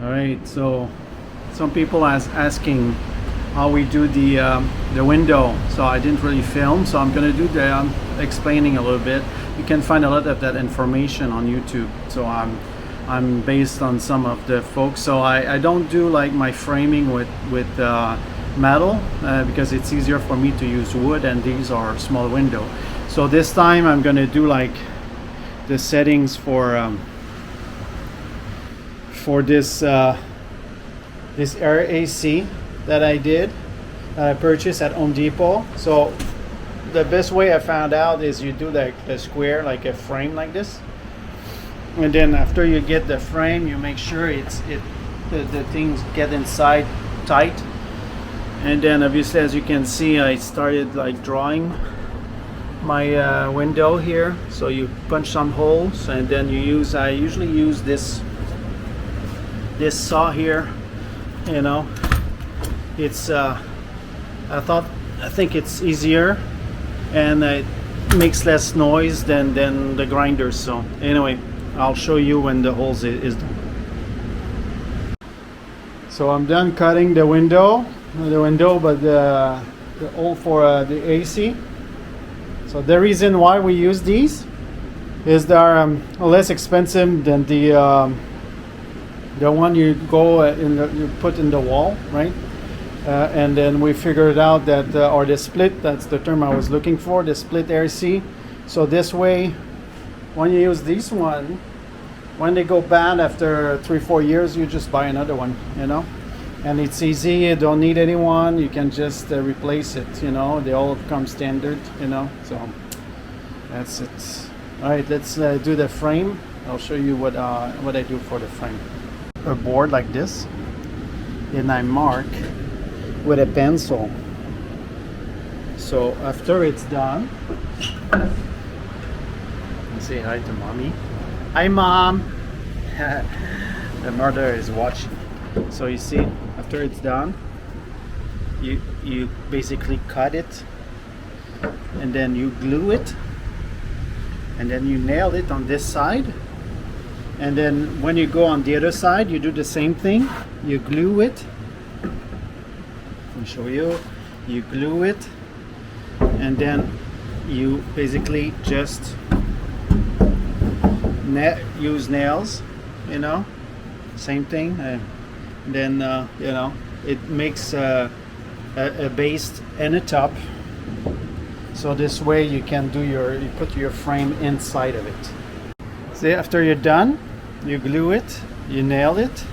All right, so some people asking how we do the window. So I didn't really film, so I'm gonna do the explaining a little bit. You can find a lot of that information on YouTube. So I'm based on some of the folks. So I don't do like my framing with metal because it's easier for me to use wood, and these are small window. So this time I'm gonna do like the settings for this this air AC that I purchased at Home Depot. So the best way I found out is you do the square, like a frame like this, and then after you get the frame, you make sure the things get inside tight. And then obviously, as you can see, I started like drawing my window here. So you punch some holes, and then I usually use this saw here. You know, it's I think it's easier, and it makes less noise than the grinders. So anyway, I'll show you when the holes is done. So I'm done cutting the window, but the hole for the AC. So the reason why we use these is they're less expensive than the one you put in the wall, right? And then we figured out that or the split, that's the term I was looking for, the split AC. So this way, when you use this one, when they go bad after 3-4 years, you just buy another one, you know, and it's easy. You don't need anyone. You can just replace it, you know. They all come standard, you know. So that's it. All right, let's do the frame. I'll show you what I do for the frame. A board like this, and I mark with a pencil. So after it's done, say hi to mommy. Hi, mom. The mother is watching. So you see, after it's done, you basically cut it, and then you glue it, and then you nail it on this side. And then when you go on the other side, you do the same thing. You glue it. Let me show you. You glue it, and then you basically just use nails, you know, same thing. Then you know, it makes a base and a top. So this way you can you put your frame inside of it. See, after you're done, you glue it, you nail it,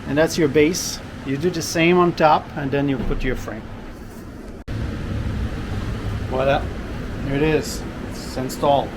and that's your base. You do the same on top, and then you put your frame. Voila, here it is. It's installed.